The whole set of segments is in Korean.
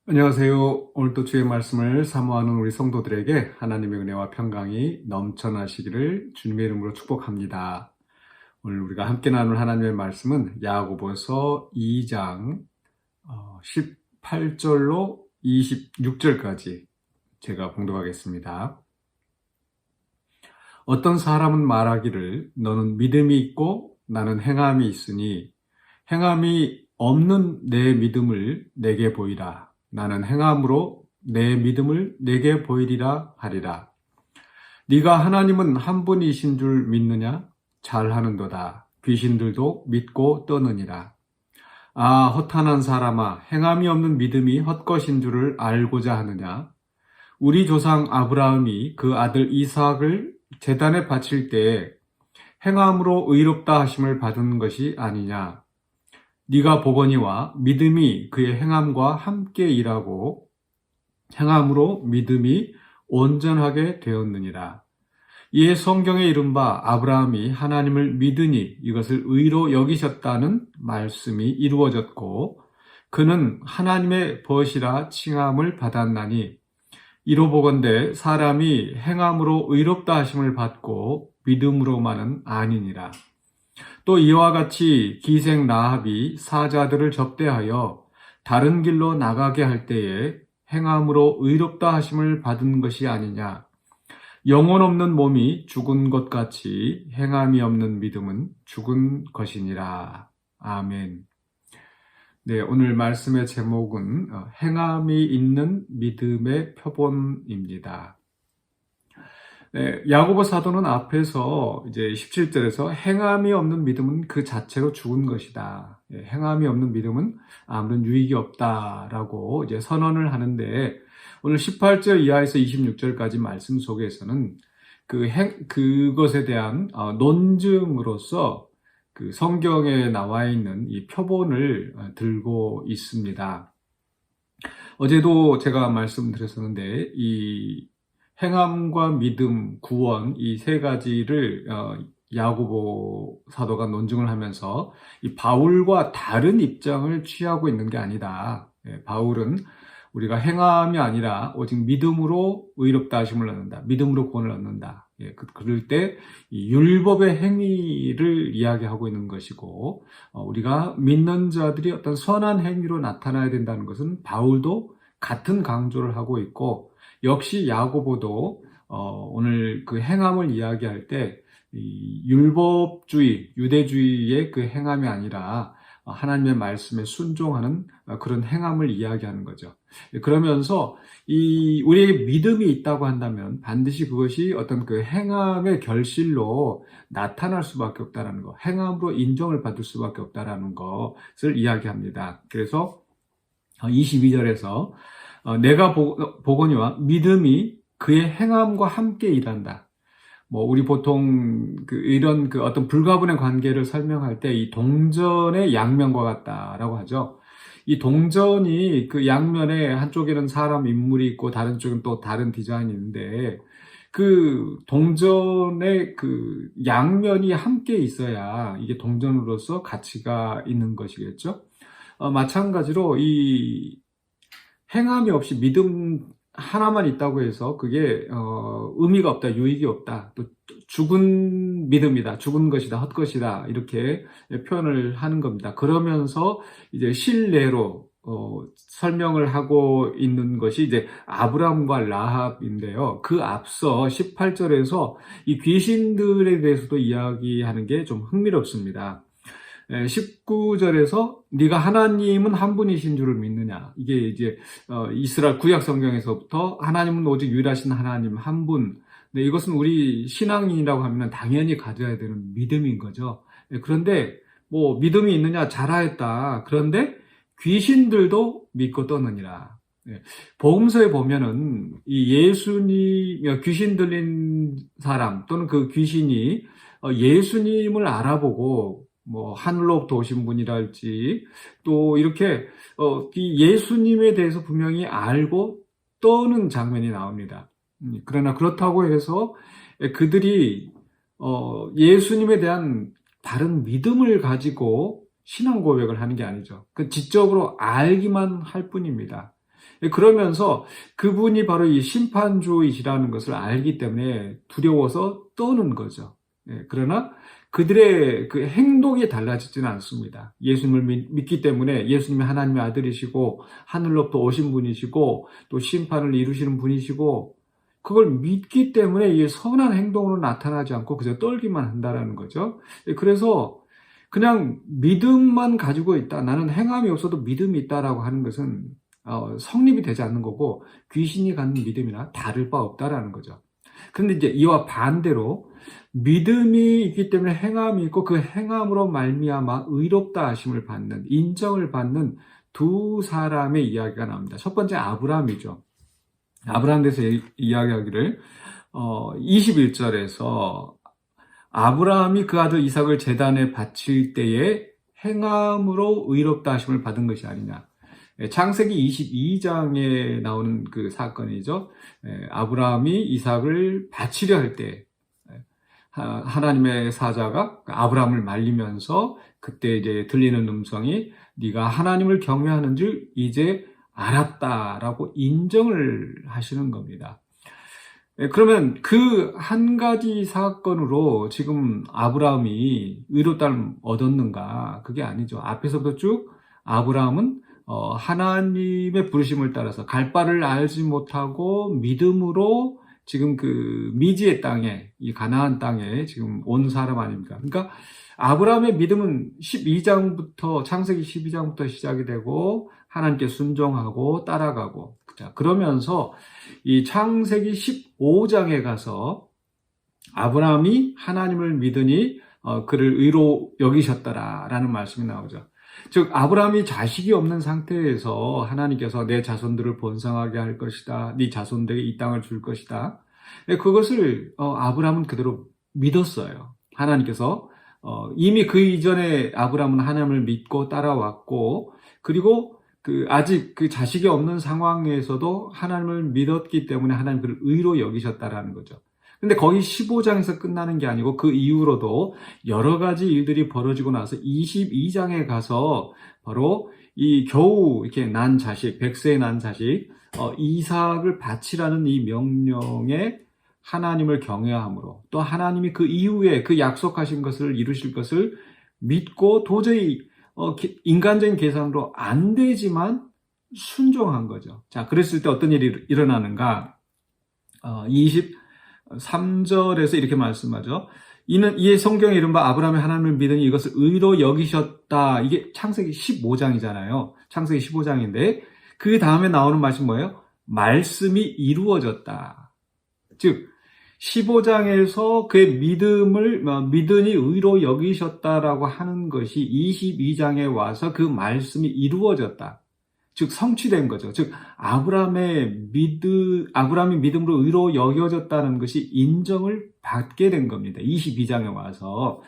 안녕하세요. 오늘도 주의 말씀을 사모하는 우리 성도들에게 하나님의 은혜와 평강이 넘쳐나시기를 주님의 이름으로 축복합니다. 오늘 우리가 함께 나눌 하나님의 말씀은 야고보서 2장 18절로 26절까지 제가 봉독하겠습니다. 어떤 사람은 말하기를 너는 믿음이 있고 나는 행함이 있으니 행함이 없는 내 믿음을 내게 보이라. 나는 행함으로 내 믿음을 내게 보이리라 하리라. 네가 하나님은 한 분이신 줄 믿느냐? 잘하는도다. 귀신들도 믿고 떠느니라. 아, 허탄한 사람아, 행함이 없는 믿음이 헛것인 줄을 알고자 하느냐? 우리 조상 아브라함이 그 아들 이삭을 제단에 바칠 때에 행함으로 의롭다 하심을 받은 것이 아니냐? 네가 보거니와 믿음이 그의 행함과 함께 일하고 행함으로 믿음이 온전하게 되었느니라. 이에 성경에 이른바 아브라함이 하나님을 믿으니 이것을 의로 여기셨다는 말씀이 이루어졌고 그는 하나님의 벗이라 칭함을 받았나니 이로 보건대 사람이 행함으로 의롭다 하심을 받고 믿음으로만은 아니니라. 또 이와 같이 기생 라합이 사자들을 접대하여 다른 길로 나가게 할 때에 행함으로 의롭다 하심을 받은 것이 아니냐. 영혼 없는 몸이 죽은 것 같이 행함이 없는 믿음은 죽은 것이니라. 아멘. 네, 오늘 말씀의 제목은 행함이 있는 믿음의 표본입니다. 네, 야고보 사도는 앞에서 이제 17절에서 행함이 없는 믿음은 그 자체로 죽은 것이다. 행함이 없는 믿음은 아무런 유익이 없다라고 이제 선언을 하는데 오늘 18절 이하에서 26절까지 말씀 속에서는 그것에 대한 논증으로서 그 성경에 나와 있는 이 표본을 들고 있습니다. 어제도 제가 말씀드렸었는데 이 행함과 믿음, 구원 이 세 가지를 야고보 사도가 논증을 하면서 이 바울과 다른 입장을 취하고 있는 게 아니다. 바울은 우리가 행함이 아니라 오직 믿음으로 의롭다 하심을 얻는다. 믿음으로 구원을 얻는다. 그럴 때 이 율법의 행위를 이야기하고 있는 것이고 우리가 믿는 자들이 어떤 선한 행위로 나타나야 된다는 것은 바울도 같은 강조를 하고 있고 역시 야고보도 오늘 그 행함을 이야기할 때 이 율법주의, 유대주의의 그 행함이 아니라 하나님의 말씀에 순종하는 그런 행함을 이야기하는 거죠. 그러면서 우리에게 믿음이 있다고 한다면 반드시 그것이 어떤 그 행함의 결실로 나타날 수밖에 없다는 거, 행함으로 인정을 받을 수밖에 없다는 것을 이야기합니다. 그래서 22절에서 내가 보거니와 믿음이 그의 행함과 함께 일한다. 우리 보통 이런 어떤 불가분의 관계를 설명할 때 이 동전의 양면과 같다라고 하죠. 이 동전이 그 양면에 한쪽에는 사람 인물이 있고 다른 쪽은 또 다른 디자인이 있는데 그 동전의 그 양면이 함께 있어야 이게 동전으로서 가치가 있는 것이겠죠. 마찬가지로 이 행함이 없이 믿음 하나만 있다고 해서 그게 의미가 없다, 유익이 없다, 또 죽은 믿음이다, 죽은 것이다, 헛것이다 이렇게 표현을 하는 겁니다. 그러면서 이제 신뢰로 설명을 하고 있는 것이 이제 아브라함과 라합인데요. 그 앞서 18절에서 이 귀신들에 대해서도 이야기하는 게 좀 흥미롭습니다. 19절에서 네가 하나님은 한 분이신 줄을 믿느냐. 이게 이제 이스라엘 구약 성경에서부터 하나님은 오직 유일하신 하나님 한 분. 네, 이것은 우리 신앙인이라고 하면 당연히 가져야 되는 믿음인 거죠. 그런데 믿음이 있느냐 잘하였다. 그런데 귀신들도 믿고 떠느니라. 복음서에 보면은 이 예수님 귀신 들린 사람 또는 그 귀신이 예수님을 알아보고 하늘로부터 오신 분이랄지 또 이렇게 이 예수님에 대해서 분명히 알고 떠는 장면이 나옵니다. 그러나 그렇다고 해서 그들이 예수님에 대한 다른 믿음을 가지고 신앙 고백을 하는 게 아니죠. 그 지적으로 알기만 할 뿐입니다. 그러면서 그분이 바로 이 심판주이시라는 것을 알기 때문에 두려워서 떠는 거죠. 그러나 그들의 그 행동이 달라지지는 않습니다. 예수님을 믿기 때문에 예수님이 하나님의 아들이시고 하늘로부터 오신 분이시고 또 심판을 이루시는 분이시고 그걸 믿기 때문에 이 선한 행동으로 나타나지 않고 그저 떨기만 한다라는 거죠. 그래서 그냥 믿음만 가지고 있다. 나는 행함이 없어도 믿음이 있다라고 하는 것은 성립이 되지 않는 거고 귀신이 갖는 믿음이나 다를 바 없다라는 거죠. 그런데 이제 이와 반대로 믿음이 있기 때문에 행함이 있고 그 행함으로 말미암아 의롭다 하심을 받는 인정을 받는 두 사람의 이야기가 나옵니다. 첫 번째 아브라함이죠. 아브라함에 대해서 이야기하기를 21절에서 아브라함이 그 아들 이삭을 제단에 바칠 때에 행함으로 의롭다 하심을 받은 것이 아니냐. 창세기 22장에 나오는 그 사건이죠. 아브라함이 이삭을 바치려 할 때 하나님의 사자가 아브라함을 말리면서 그때 이제 들리는 음성이 네가 하나님을 경외하는 줄 이제 알았다라고 인정을 하시는 겁니다. 그러면 그 한 가지 사건으로 지금 아브라함이 의롭다를 얻었는가? 그게 아니죠. 앞에서부터 쭉 아브라함은 하나님의 부르심을 따라서 갈 바를 알지 못하고 믿음으로 지금 그 미지의 땅에, 이 가나안 땅에 지금 온 사람 아닙니까? 그러니까 아브라함의 믿음은 12장부터, 창세기 12장부터 시작이 되고 하나님께 순종하고 따라가고, 자, 그러면서 이 창세기 15장에 가서 아브라함이 하나님을 믿으니 그를 의로 여기셨더라라는 말씀이 나오죠. 즉 아브라함이 자식이 없는 상태에서 하나님께서 내 자손들을 번성하게 할 것이다. 네 자손들에게 이 땅을 줄 것이다. 그것을 아브라함은 그대로 믿었어요. 하나님께서 이미 그 이전에 아브라함은 하나님을 믿고 따라왔고 그리고 아직 그 자식이 없는 상황에서도 하나님을 믿었기 때문에 하나님 그를 의로 여기셨다라는 거죠. 근데 거의 15장에서 끝나는 게 아니고 그 이후로도 여러 가지 일들이 벌어지고 나서 22장에 가서 바로 이 겨우 이렇게 난 자식, 100세에 난 자식, 이삭을 바치라는 이 명령에 하나님을 경외함으로 또 하나님이 그 이후에 그 약속하신 것을 이루실 것을 믿고 도저히 인간적인 계산으로 안 되지만 순종한 거죠. 자, 그랬을 때 어떤 일이 일어나는가? 23절에서 이렇게 말씀하죠. 이에 성경에 이른바 아브라함이 하나님을 믿으니 이것을 의로 여기셨다. 이게 창세기 15장이잖아요. 창세기 15장인데 그 다음에 나오는 말씀이 뭐예요? 말씀이 이루어졌다. 즉 15장에서 그의 믿음을 믿으니 의로 여기셨다라고 하는 것이 22장에 와서 그 말씀이 이루어졌다. 즉 성취된 거죠. 즉 아브라함이 믿음으로 의로 여겨졌다는 것이 인정을 받게 된 겁니다. 22장에 와서.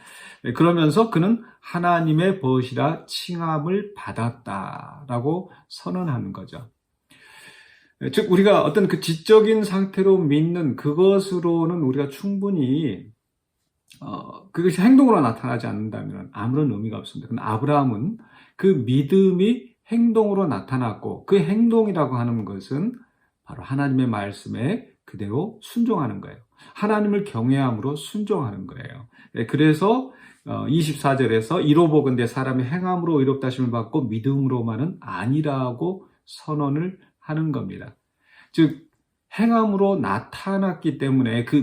그러면서 그는 하나님의 벗이라 칭함을 받았다라고 선언하는 거죠. 즉 우리가 어떤 그 지적인 상태로 믿는 그것으로는 우리가 충분히 그것이 행동으로 나타나지 않는다면 아무런 의미가 없습니다. 근데 아브라함은 그 믿음이 행동으로 나타났고 그 행동이라고 하는 것은 바로 하나님의 말씀에 그대로 순종하는 거예요. 하나님을 경외함으로 순종하는 거예요. 그래서 24절에서 이로 보건대 사람이 행함으로 의롭다 하심을 받고 믿음으로만은 아니라고 선언을 하는 겁니다. 즉 행함으로 나타났기 때문에 그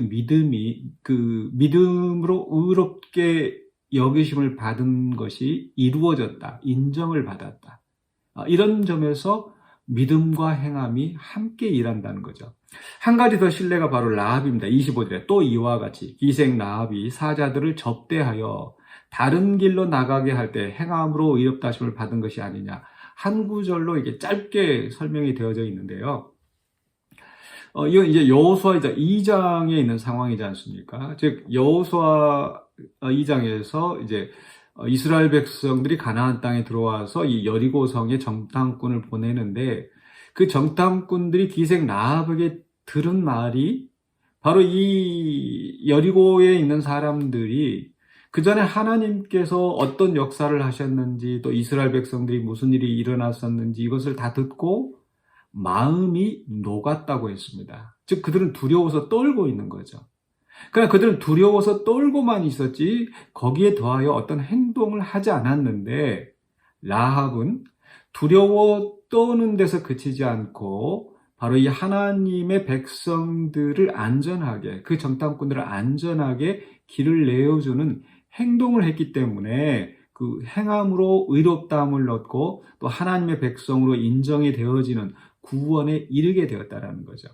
믿음으로 의롭게 여기심을 받은 것이 이루어졌다, 인정을 받았다. 이런 점에서 믿음과 행함이 함께 일한다는 거죠. 한 가지 더 신뢰가 바로 라합입니다. 25절에 또 이와 같이 기생 라합이 사자들을 접대하여 다른 길로 나가게 할 때 행함으로 의롭다 하심을 받은 것이 아니냐. 한 구절로 이게 짧게 설명이 되어져 있는데요. 이건 이제 여호수아 2장에 있는 상황이지 않습니까? 즉 여호수아 2장에서 이제 이스라엘 백성들이 가나안 땅에 들어와서 이 여리고성에 정탐꾼을 보내는데 그 정탐꾼들이 기생 라합에게 들은 말이 바로 이 여리고에 있는 사람들이 그 전에 하나님께서 어떤 역사를 하셨는지 또 이스라엘 백성들이 무슨 일이 일어났었는지 이것을 다 듣고 마음이 녹았다고 했습니다. 즉 그들은 두려워서 떨고 있는 거죠. 그러나 그들은 두려워서 떨고만 있었지 거기에 더하여 어떤 행동을 하지 않았는데 라합은 두려워 떠는 데서 그치지 않고 바로 이 하나님의 백성들을 안전하게, 그 정탐꾼들을 안전하게 길을 내어주는 행동을 했기 때문에 그 행함으로 의롭다함을 얻고 또 하나님의 백성으로 인정이 되어지는 구원에 이르게 되었다라는 거죠.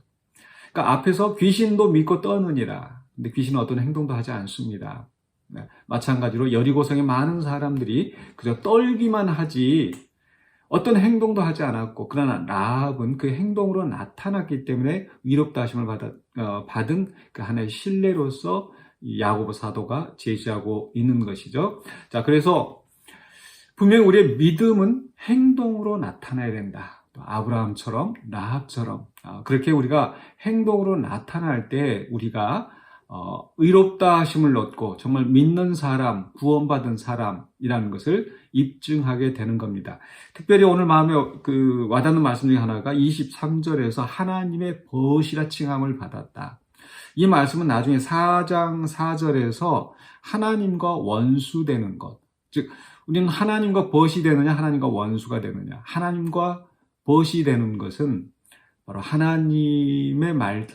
그러니까 앞에서 귀신도 믿고 떠느니라. 근데 귀신은 어떤 행동도 하지 않습니다. 네, 마찬가지로 여리고성의 많은 사람들이 그저 떨기만 하지 어떤 행동도 하지 않았고, 그러나 라합은 그 행동으로 나타났기 때문에 위롭다 하심을 받은 그 하나의 신뢰로서 야고보 사도가 제시하고 있는 것이죠. 자, 그래서 분명 우리의 믿음은 행동으로 나타나야 된다. 또 아브라함처럼, 라합처럼 그렇게 우리가 행동으로 나타날 때 우리가 의롭다 하심을 얻고 정말 믿는 사람, 구원받은 사람이라는 것을 입증하게 되는 겁니다. 특별히 오늘 마음에 와닿는 말씀 중에 하나가 23절에서 하나님의 벗이라 칭함을 받았다. 이 말씀은 나중에 4장 4절에서 하나님과 원수되는 것, 즉 우리는 하나님과 벗이 되느냐 하나님과 원수가 되느냐, 하나님과 벗이 되는 것은 바로 하나님을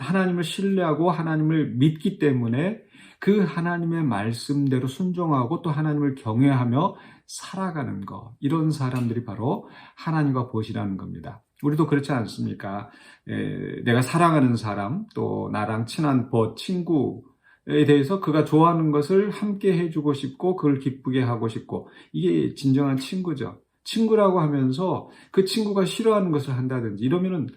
신뢰하고 하나님을 믿기 때문에 그 하나님의 말씀대로 순종하고 또 하나님을 경외하며 살아가는 것, 이런 사람들이 바로 하나님과 벗이라는 겁니다. 우리도 그렇지 않습니까? 내가 사랑하는 사람, 또 나랑 친한 친구에 대해서 그가 좋아하는 것을 함께 해주고 싶고 그걸 기쁘게 하고 싶고, 이게 진정한 친구죠. 친구라고 하면서 그 친구가 싫어하는 것을 한다든지 이러면은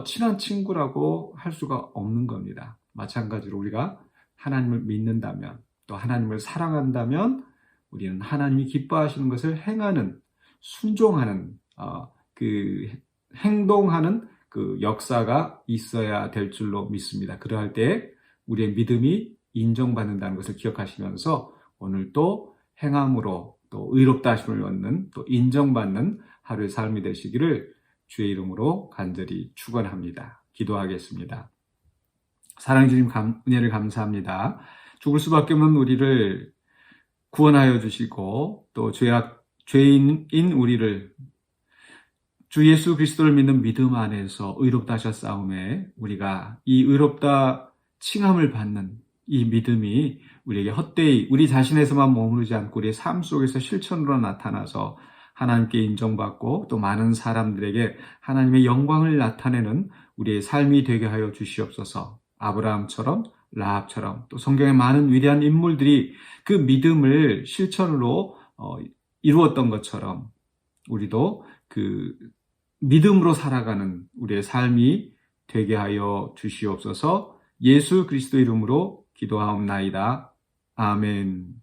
친한 친구라고 할 수가 없는 겁니다. 마찬가지로 우리가 하나님을 믿는다면, 또 하나님을 사랑한다면 우리는 하나님이 기뻐하시는 것을 행하는, 순종하는, 행동하는 그 역사가 있어야 될 줄로 믿습니다. 그러할 때 우리의 믿음이 인정받는다는 것을 기억하시면서 오늘 또 행함으로 또 의롭다 하심을 얻는, 또 인정받는 하루의 삶이 되시기를 주의 이름으로 간절히 축원합니다. 기도하겠습니다. 사랑해 주님 은혜를 감사합니다. 죽을 수밖에 없는 우리를 구원하여 주시고 또 죄인인 우리를 주 예수 그리스도를 믿는 믿음 안에서 의롭다 하셨사오매 우리가 이 의롭다 칭함을 받는 이 믿음이 우리에게 헛되이 우리 자신에서만 머무르지 않고 우리의 삶 속에서 실천으로 나타나서 하나님께 인정받고 또 많은 사람들에게 하나님의 영광을 나타내는 우리의 삶이 되게 하여 주시옵소서. 아브라함처럼, 라합처럼, 또 성경의 많은 위대한 인물들이 그 믿음을 실천으로 이루었던 것처럼 우리도 그 믿음으로 살아가는 우리의 삶이 되게 하여 주시옵소서. 예수 그리스도 이름으로 기도하옵나이다. 아멘.